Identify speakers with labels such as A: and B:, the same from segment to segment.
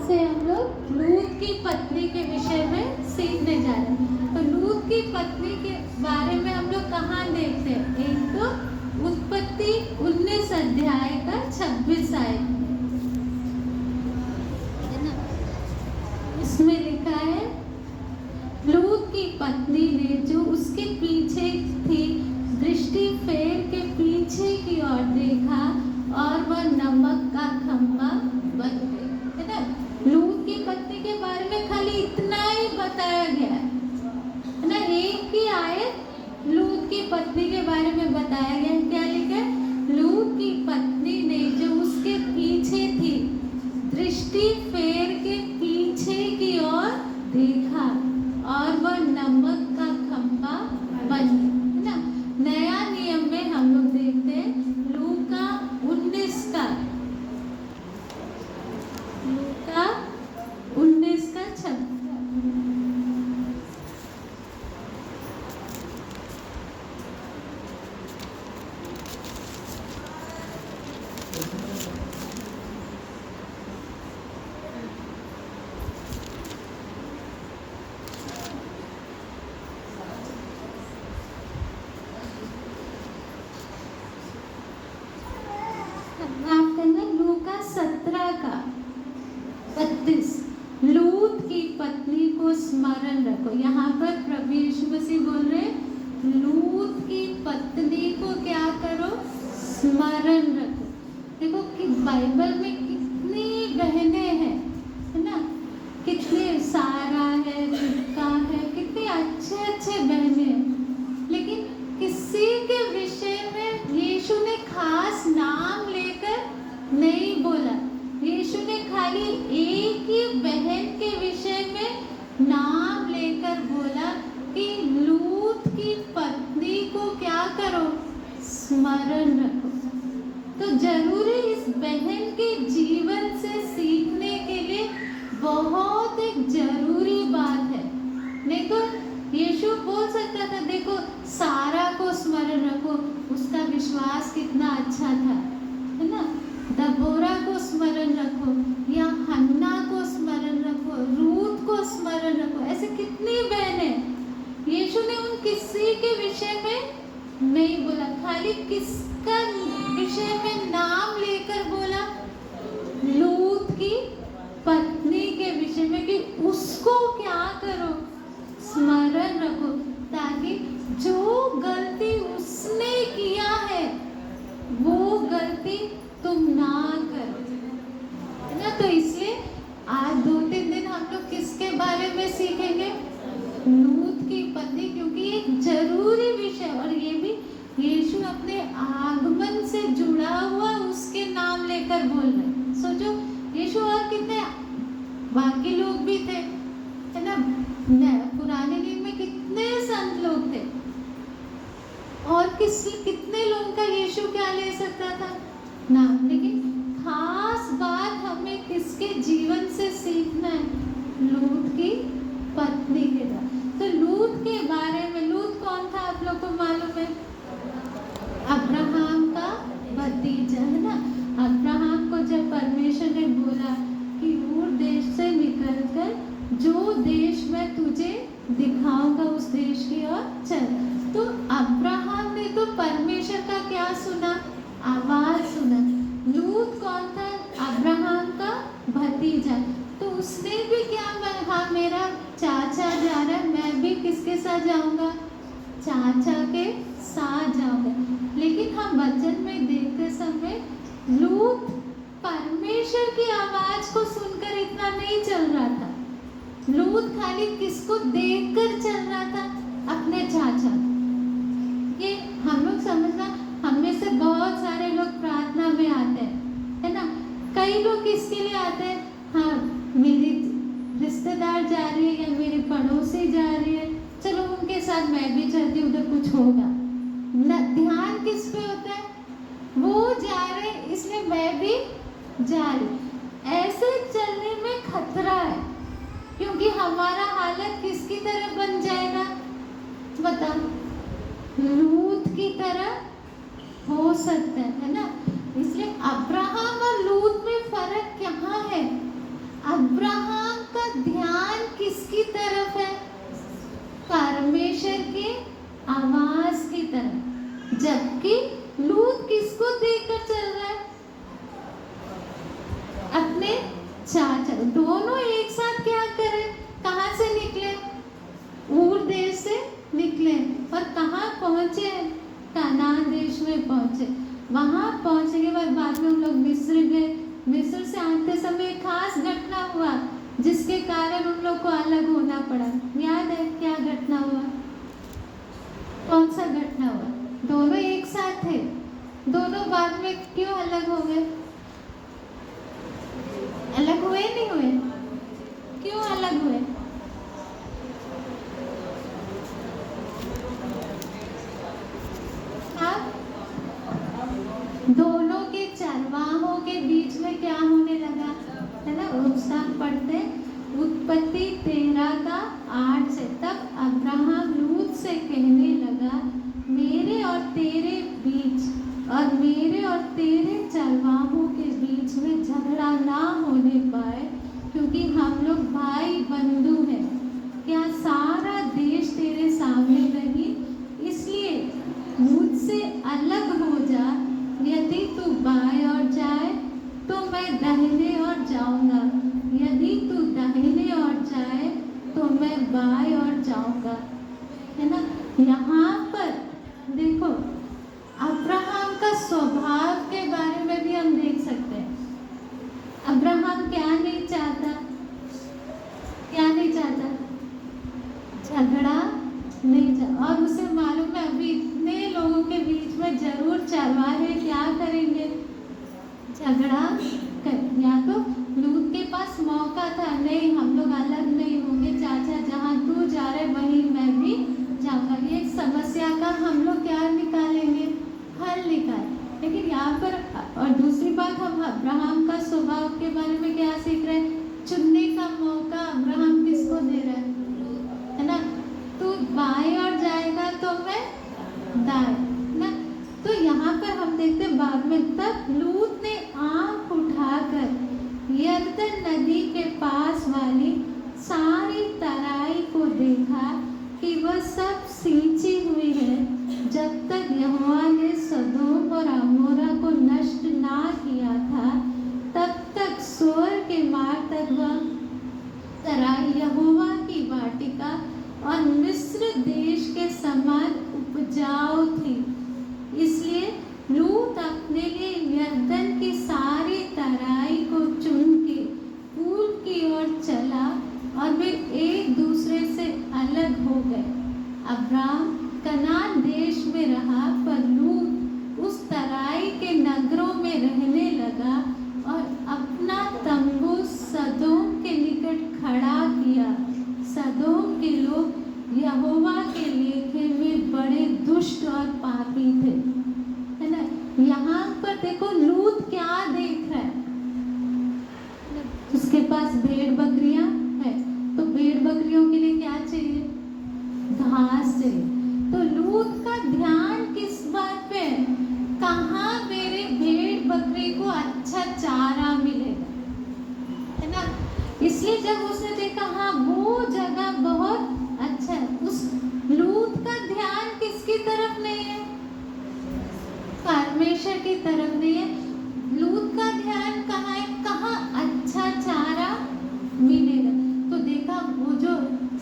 A: आज से हम लोग लूत की पत्नी के विषय में सीखने जा रहे हैं। तो लूत की पत्नी के बारे में हम लोग कहाँ देखते हैं? एक तो उत्पत्ति 19 अध्याय का 26 आयत है ना, इसमें लिखा है, लूत की पत्नी ने जो उसके पीछे थी दृष्टि फेर के पीछे की ओर देखा और वह नमक का खम्भा बन गई। है ना, लूत की पत्नी के बारे में खाली इतना ही बताया गया है ना। एक ही आयत लूत की पत्नी के बारे में बताया गया है। क्या लिखा है? लूत की पत्नी ने जो उसके पीछे थी दृष्टि फेर के पीछे की ओर देखा और वह नमक का खम्भा बन गया। है ना, नया नियम में हम लोग देखते हैं लूका 19 का 26। आप कहना लूका 17 का 32। लूत की पत्नी को स्मरण रखो। यहाँ पर प्रभु यीशु मसीह बोल रहे हैं लूत की पत्नी को क्या करो? स्मरण रखो। देखो कि बाइबल में कितनी बहनें हैं, है ना, कितने सारा है, रिबका है, कितने अच्छे अच्छे बहनें हैं, लेकिन किसी के विषय में यीशु ने खास नाम लेकर नहीं बोला। यीशु ने खाली एक ही बहन के विषय में नाम लेकर बोला कि लूत की पत्नी को क्या करो? स्मरण रखो। तो जरूरी इस बहन के जीवन से सीखने के लिए बहुत एक जरूरी बात है। नहीं तो यीशु बोल सकता था, देखो सारा को स्मरण रखो, उसका विश्वास कितना अच्छा था, है ना, दबोरा को स्मरण रखो या हन्ना को स्मरण रखो, रूत को स्मरण रखो। ऐसे कितनी बहनें, यीशु ने उन किसी के विषय में नहीं बोला, खाली किसका विषय में नाम लेकर बोला? लूत की पत्नी के विषय में, कि उसको क्या करो? स्मरण रखो, ताकि जो गलती उसने किया है वो गलती तुम ना करो, है ना। तो इसलिए आज 2-3 दिन हम लोग किसके बारे में सीखेंगे? लूत की पत्नी, क्योंकि एक जरूरी विषय, और ये भी यीशु अपने आगमन से जुड़ा हुआ उसके नाम लेकर बोल रहे। सोचो, यीशु और कितने बाकी लोग भी थे, है ना, पुराने दिन में कितने संत लोग थे, और कितने लोगों का यीशु क्या ले सकता था? नाम। लेकिन खास बात हमें किसके जीवन से सीखना है? लूत की पत्नी के द्वारा। तो लूत के बारे में, लूत कौन था आप लोग को मालूम है? अब्राहम का भतीजा, है ना। अब्राहम को जब परमेश्वर ने बोला कि ऊर देश से निकलकर जो देश मैं तुझे दिखाऊंगा उस देश की ओर चल, तो अब्राहम ने तो परमेश्वर का क्या सुना? आवाज सुना। लूत कौन था? अब्राहम का भतीजा। तो उसने भी क्या, हाँ मेरा चाचा जा रहा है, मैं भी किसके साथ जाऊंगा? चाचा के साथ जाऊंगा। लेकिन हम वचन में देखते समय लूत परमेश्वर की आवाज को सुनकर इतना नहीं चल रहा था। लूत खाली किसको देखकर चल रहा था? अपने चाचा। ये हम लोग समझना, हम में से बहुत सारे लोग प्रार्थना में आते हैं, है ना। कई लोग किसके लिए आते हैं? हाँ, मेरी रिश्तेदार जा रही है या मेरी पड़ोसी जा रही है, चलो उनके साथ मैं भी चलती, उधर कुछ होगा ना। ध्यान किस पे होता है? वो जा रहे इसलिए मैं भी जा रही। ऐसे चलने में खतरा है, क्योंकि हमारा हालत किसकी तरह बन जाएगा? बता, लूत की तरह हो सकता है ना। इसलिए अब्राहम और लूत में फर्क क्या है? परमेश्वर के आवाज की तरह। जबकि लूत किसको देखकर चल रहा है? अपने चाचा। दोनों एक साथ क्या करे? कहाँ से निकले? ऊर देश से निकले और कहाँ पहुंचे? कनान देश में पहुंचे। वहां पहुंचने के बाद में हम लोग मिस्र गए। मिस्र से आते समय एक खास घटना हुआ जिसके कारण उन लोग को अलग होना पड़ा। याद है क्या घटना हुआ? कौन सा घटना हुआ? दोनों एक साथ थे, दोनों बाद में क्यों अलग हो गए? अलग हुए नहीं हुए? क्यों अलग हुए? दोनों के चरवाहों के बीच में क्या होने लगा है ना? उसका पढ़ते उत्पत्ति 13 का 8 से। तब अब्राहम लूत से कहने लगा, मेरे और तेरे बीच और मेरे और तेरे चरवाहों के बीच में झगड़ा ना होने पाए, क्योंकि हम लोग भाई बंधु हैं। क्या सारा देश तेरे सामने नहीं? इसलिए मुझसे अलग हो जा। यदि तू बाएं ओर जाए तो मैं दाहिने ओर जाऊंगा, यदि तू दाहिने ओर जाए तो मैं बाएं ओर जाऊंगा। है ना? यहाँ पर देखो अब्राहम का स्वभाव के बारे में भी हम देख सकते हैं। अब्राहम क्या नहीं चाहता? क्या नहीं चाहता? झगड़ा नहीं चाहता। और उसे मालूम है अभी इतने लोगों के बीच में जरूर चरवाहे क्या करेंगे? झगड़ा कर। या तो लूत के पास मौका था, नहीं हम लोग अलग नहीं होंगे चाचा, जहाँ तू जा रहे वहीं मैं भी जाऊंगा। ये समस्या का हम लोग क्या निकालेंगे? हल निकाल। लेकिन यहाँ पर और दूसरी बात, हम अब्राहम का स्वभाव के बारे में क्या सीख रहे हैं? चुनने का मौका अब्राहम किसको दे रहा है ना? तू बाएं और जाएगा तो मैं दाएं ना। तो यहाँ पर हम देखते बाद में, तब लूत ने आंख उठाकर यरदन नदी के पास वाली सारी तराई को देखा कि वह सब सींची हुई है। जब तक यहोवा ने सदोम और अमोरा को नष्ट ना किया था, तब तक सोर के मार्ग तक वह तराई यहोवा की वाटिका और मिस्र देश के समान उपजाऊ थी। इसलिए लूत अपने लिए यरदन की सारी तराई को चुन के पूर्व की ओर चला और वे एक दूसरे से अलग हो गए। अब्राम कनान देश में रहा, पर लूत उस तराई के नगरों में रहने लगा और अपना तंबू सदोम के निकट खड़ा किया। सदोम के लोग यहोवा के लेखे में बड़े दुष्ट और पापी थे। है ना? यहाँ पर देखो लूत क्या देख रहा है? उसके पास भेड़ बकरियां है, तो भेड़ बकरियों के लिए क्या चाहिए? घास चाहिए। तो लूत का ध्यान किस बात पे है? कहाँ मेरे भेड़ बकरी को अच्छा चारा मिलेगा, है ना? इसलिए जब उसने देखा हाँ वो जगह बहुत अच्छा है, उस लूत का ध्यान किसकी तरफ नहीं है? परमेश्वर की तरफ नहीं है। लूत का ध्यान कहाँ है? कहाँ अच्छा चारा मिलेगा। तो देखा वो जो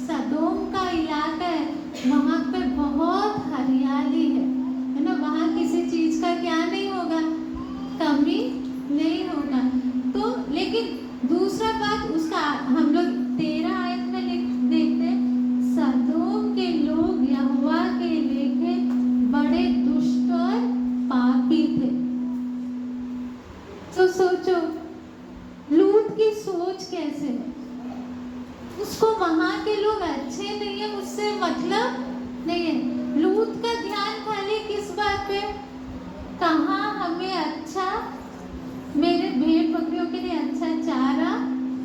A: सदोम का इलाका है वहाँ पे बहुत हरियाली है ना? वहाँ किसी चीज का क्या नहीं होगा? कमी नहीं होगा। तो लेकिन दूसरा बात उसका हम लोग 13 आयत में देखते हैं, सदोम के लोग यहोवा के लेखे बड़े दुष्ट और पापी थे। तो सोचो लूत की सोच कैसे है? उसको वहां के लोग अच्छे नहीं है उससे मतलब नहीं है। लूत का ध्यान खाली किस बात पे? कहाँ हमें अच्छा, मेरे भेड़ बकरियों के लिए अच्छा चारा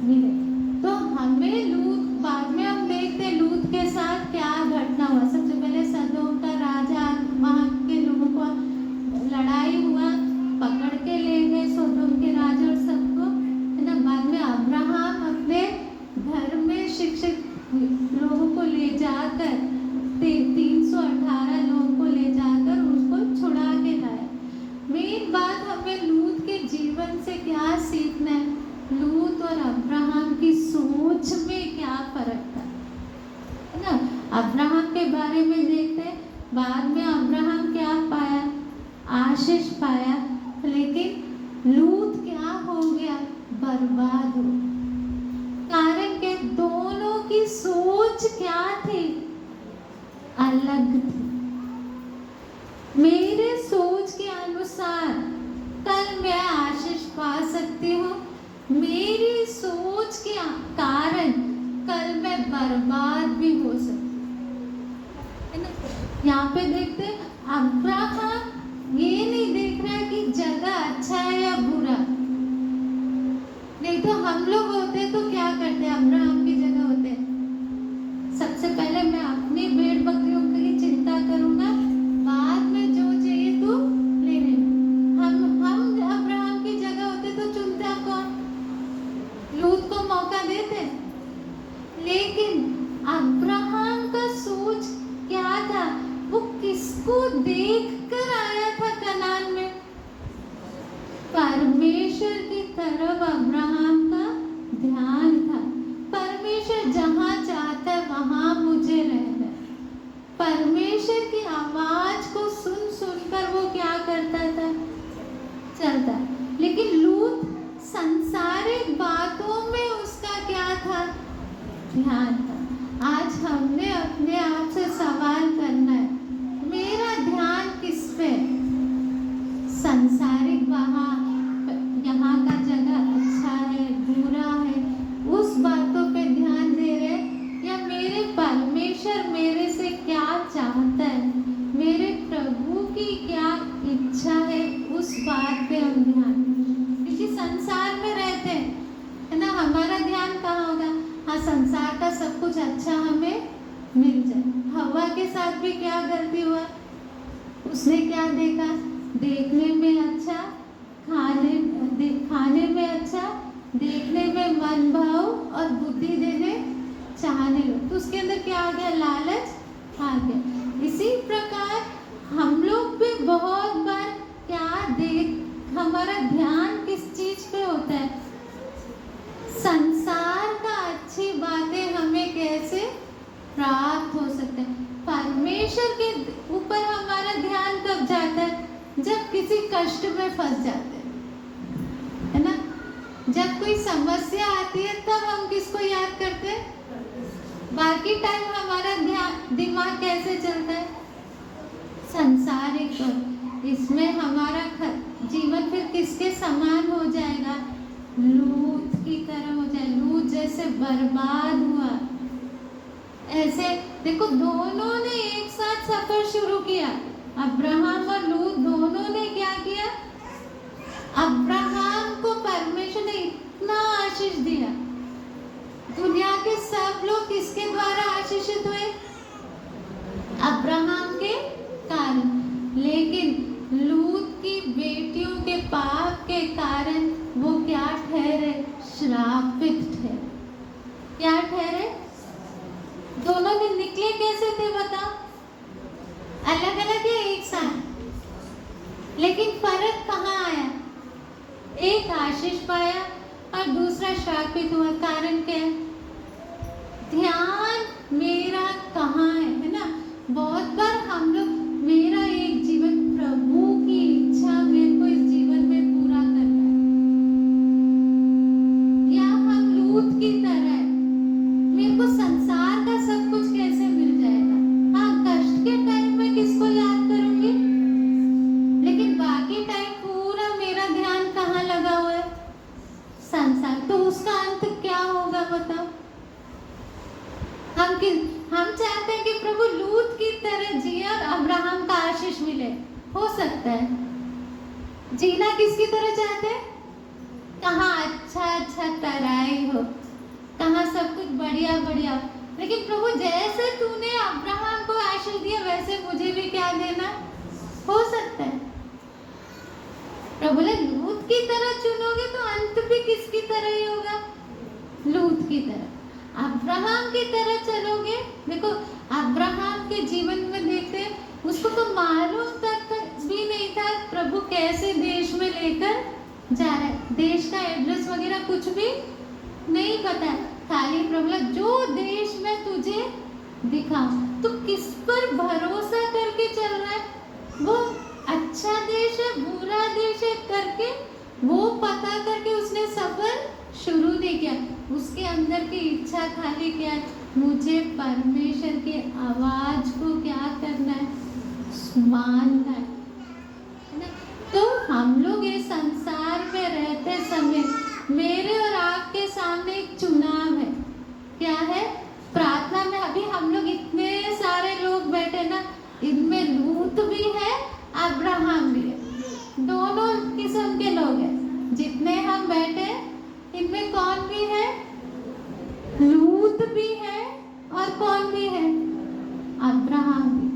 A: मिले। तो हमें लूत, बाद में हम देखते लूत के साथ क्या घटना हुआ। सबसे पहले सदोम का राजा, वहाँ के लोगों को लड़ाई हुआ, पकड़ के ले गए सदोम के राजा और सबको, है ना? बाद में अब्राहम अपने घर में शिक्षित लोगों को ले जाकर अब्राहम के बारे में देखते हैं, बाद में अब्राहम क्या पाया? आशीष पाया। लेकिन लूत क्या हो गया? बर्बाद हो। कारण के दोनों की सोच क्या थी? अलग थी। मेरे सोच के अनुसार कल मैं आशीष पा सकती हूँ, मेरी सोच के कारण कल मैं बर्बाद भी हो सकती हूँ। यहाँ पे देखते अब्राहम ये नहीं देख रहा कि जगह अच्छा है या बुरा। नहीं तो हम लोग होते तो क्या करते? अब्राहम की जगह होते, सबसे पहले मैं अपनी भेड़ बकरियों की चिंता करूंगा, बाद में जो चाहिए तू ले ले। हम अब्राहम की जगह होते तो चुनते कौन? लूत को मौका देते। लेकिन अब्राहम का सोच क्या था? वो किसको देखकर आया था कनान में? परमेश्वर की तरफ अब्राहम का ध्यान था। परमेश्वर जहाँ चाहता है वहाँ मुझे रहना है। परमेश्वर की आवाज को सुन सुनकर वो क्या करता था? चलता। लेकिन लूत संसारिक बातों में उसका क्या था? ध्यान था। आज हमने अपने आप से सवाल करना है, मेरा ध्यान किस पे? संसारिक वहाँ यहाँ का जगह अच्छा है बुरा है, उस बातों पे ध्यान दे रहे, या मेरे परमेश्वर मेरे से क्या चाहता है, मेरे प्रभु की क्या इच्छा है, उस बात पे हम ध्यान। क्योंकि संसार में रहते हैं, है ना, हमारा ध्यान कहाँ होगा? हाँ, संसार का सब कुछ अच्छा हमें मिल जाए। हवा के साथ भी क्या गलती हुआ? उसने क्या देखा? देखने में अच्छा, खाने में अच्छा, देखने में मन भाव और बुद्धि देने चाहने लोग, तो उसके अंदर क्या आ गया? लालच आ गया। इसी प्रकार हम लोग भी बहुत बार क्या हमारा ध्यान किस चीज पे होता है? संसार का अच्छी बातें हमें कैसे प्राप्त हो सकते हैं? परमेश्वर के ऊपर हमारा ध्यान कब जाता है? जब किसी कष्ट में फंस जाते हैं, है ना। जब कोई समस्या आती है तब हम किसको याद करते हैं? बाकी टाइम हमारा दिमाग कैसे चलता है? संसारिक। इसमें हमारा जीवन फिर किसके समान हो जाएगा? लूत की तरह हो जाए। लूत जैसे बर्बाद हुआ, ऐसे देखो दोनों ने एक साथ सफर शुरू किया। अब्राहम और लूत दोनों ने क्या किया? अब्राहम को परमेश्वर ने इतना आशीष दिया। दुनिया के सब लोग किसके द्वारा आशीषित हुए? अब्राहम के कारण। लेकिन लूत की बेटियों के पाप के कारण वो क्या ठहरे? श्रापित ठहरे। क्या ठहरे? दोनों ने निकले कैसे थे बताओ? अलग अलग या एक साथ? लेकिन फर्क कहाँ आया? एक आशीष पाया और दूसरा श्रापित हुआ। कारण क्या है? ध्यान मेरा कहाँ है ना। बहुत बार हम लोग, मेरा एक जीवन प्रभु की इच्छा मेरे को इस जीवन में पूरा करना है, या हम लूत की तरह है, मेरे को संसार का सब कुछ कैसे मिल जाएगा। हाँ, कष्ट के टाइम में किसको याद करूंगी, लेकिन बाकी टाइम पूरा मेरा ध्यान कहाँ लगा हुआ है? संसार। तो उसका अंत क्या होगा बताओ? हम चाहते हैं कि प्रभु लूत की तरह जिए और अब्राहम का आशीष मिले। हो सकता है। जीना किसकी तरह चाहते हैं? कहाँ अच्छा अच्छा तराई हो, कहाँ सब कुछ बढ़िया बढ़िया। लेकिन प्रभु जैसे तूने अब्राहम को आशीष दिया वैसे मुझे भी क्या देना? हो सकता है। प्रभु बोले लूत की तरह चुनोगे तो अंत भी किसकी तरह ही होगा? लूत की तरह। अब्राहम की तरह चलोगे, देखो अब्राहम के जीवन में देखते हैं, उसको तो मालूम तक भी नहीं था प्रभु कैसे देश में लेकर जा रहा है। देश का एड्रेस वगैरह कुछ भी नहीं पता है। खाली प्रभु जो देश में तुझे दिखाओ। तो किस पर भरोसा करके चल रहा है? वो अच्छा देश है बुरा देश है करके वो पता करके उसने सफर शुरू नहीं किया। उसके अंदर की इच्छा खाली क्या है? मुझे परमेश्वर की आवाज को क्या करना है? मानना है ना? तो हम लोग ये संसार में रहते समय मेरे और आपके सामने एक चुनाव है। क्या है? प्रार्थना में अभी हम लोग इतने सारे लोग बैठे ना, इनमें लूत भी है अब्राहम भी है, दोनों किस्म के लोग हैं। जितने हम बैठे इनमें कौन भी है? लूत भी है और कौन भी है? अब्राहम भी।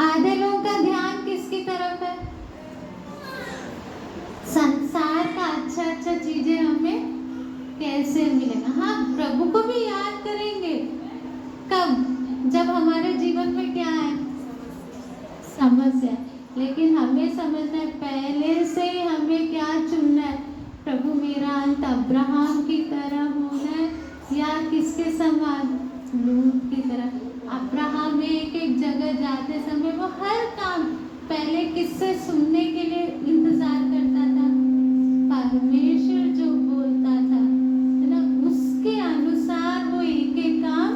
A: आधे लोगों का ध्यान किसकी तरफ है? संसार का अच्छा अच्छा चीजें हमें कैसे मिलेगा। हाँ, प्रभु को भी याद करेंगे। कब? जब हमारे जीवन में क्या है? समस्या। लेकिन हमें समझना है पहले से ही हमें क्या चुनना है? प्रभु मेरा अंत अब्राहम की तरह होना है या किसके समान? लूत की तरह। अब्राहम एक एक जगह जाते समय वो हर काम पहले किससे सुनने के लिए इंतजार करता था? परमेश्वर जो बोलता था है ना, उसके अनुसार वो एक एक काम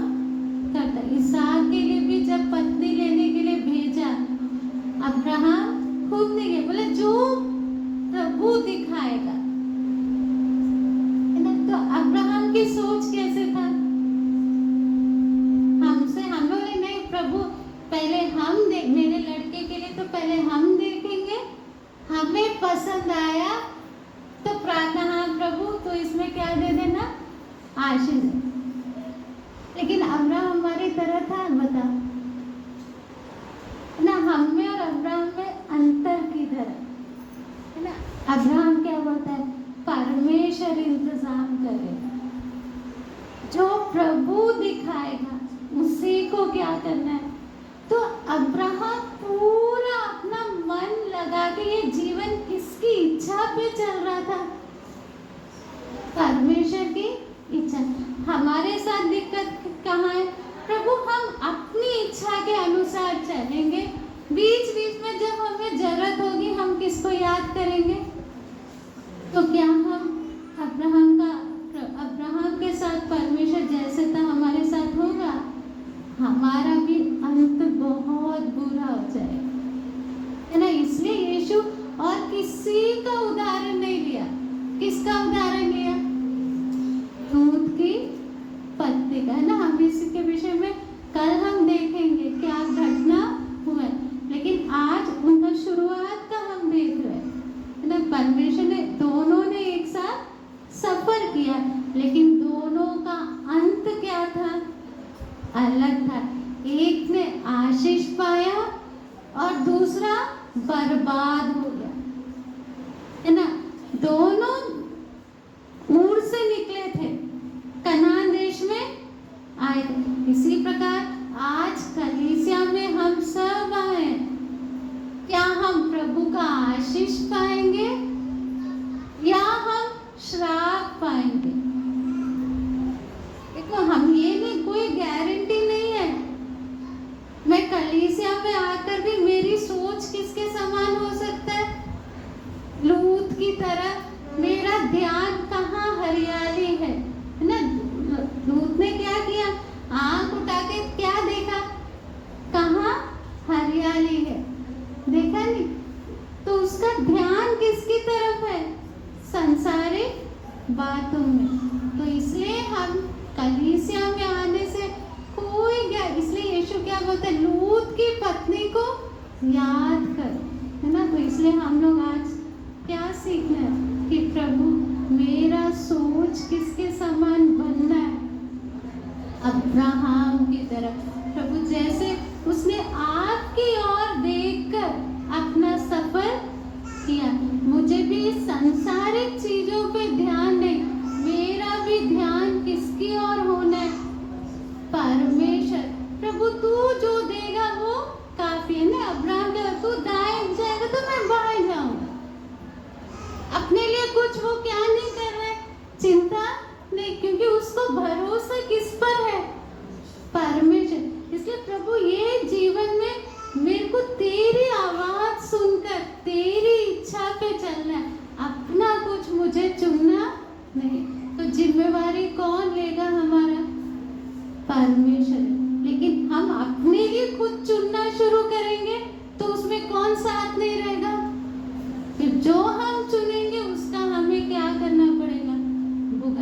A: करता। इसहाक के लिए भी जब पत्नी लेने के लिए भेजा, अब्राहम खुद नहीं गया, बोले जो प्रभु दिखाएगा है ना। तो अब्राहम की सोच कैसे था? हमसे हम लोग नहीं, प्रभु पहले हम देख, मेरे लड़के के लिए तो पहले हम देखेंगे, हमें पसंद आया तो प्रार्थना, हाँ प्रभु तो इसमें क्या दे देना? आशीष। लेकिन अब्राहम हमारी तरह था? बता ना, हम में और अब्राहम में अंतर किधर है ना? अब्राहम क्या बोलता है? परमेश्वर इंतजाम करेगा, जो प्रभु दिखाएगा उसी को क्या करना है। तो अब्राहम पूरा अपना मन लगा के ये जीवन किसकी इच्छा पे चल रहा था? परमेश्वर की इच्छा। हमारे साथ दिक्कत कहाँ है? प्रभु हम अपनी इच्छा के अनुसार चलेंगे, बीच बीच में जब हमें जरूरत होगी हम किसको याद करेंगे? तो क्या हम अब्राहम के साथ परमेश्वर जैसे था हमारे साथ होगा? हमारा भी अंत बहुत बुरा हो जाएगा है ना। इसलिए यीशु और किसी का उदाहरण नहीं लिया। किसका उदाहरण लिया? लूत की पत्नी का है ना। हम इसी के विषय में कल हम देखेंगे क्या घटना हुआ, लेकिन आज उनका शुरुआत का हम देख रहे हैं ना। परमेश्वर ने दोनों ने एक साथ सफर किया, लेकिन दोनों का अंत क्या था? अलग था। एक ने आशीष पाया और दूसरा बर्बाद हो गया है ना। दोनों ऊर से निकले थे, कनान देश में आए थे। इसी प्रकार आज कलीसिया में हम सब आए, क्या हम प्रभु का आशीष पाएंगे या हम श्राप पाएंगे? देखो, हम ये नहीं, कोई गारंटी नहीं है। मैं कलीसिया में आकर भी मेरी सोच किसके समान हो सकता है? लूत की तरह। मेरा ध्यान कहाँ हरियाली है ना। लूत ने क्या किया? आंख उठा के क्या देखा? कहाँ हरियाली है, देखा नहीं? तो उसका ध्यान किसकी तरफ है? संसारिक बातों में। तो इसलिए हम कलीसिया में आने से कोई क्या, इसलिए यीशु क्या बोलते हैं? लूत की पत्नी को याद करो है ना। तो इसलिए हम लोग आज क्या सीखना है कि प्रभु मेरा सोच किसके समान बनना है? अब्राहम की तरह। प्रभु जैसे उसने आपकी ओर देखकर अपना सफर किया, मुझे भी सांसारिक चीजों पे ध्यान नहीं, मेरा भी ध्यान किसकी ओर होना है? परमेश्वर। प्रभु तू जो देगा वो काफी है ना। अब्राहम का तू दाएं जाएगा तो मैं बाएं जाऊंगा। अपने लिए कुछ वो क्या नहीं कर रहा है, चिंता नहीं, क्योंकि उसको भरोसा किस पर है? परमेश्वर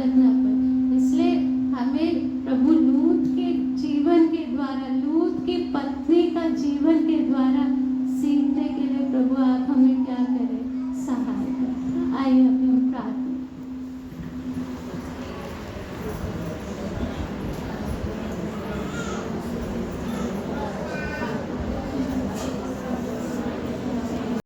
A: भुगतना पड़े। इसलिए हमें प्रभु लूत के जीवन के द्वारा, लूत की पत्नी का जीवन के द्वारा सीखने के लिए प्रभु आप हमें क्या करें, सहाय करें। आइए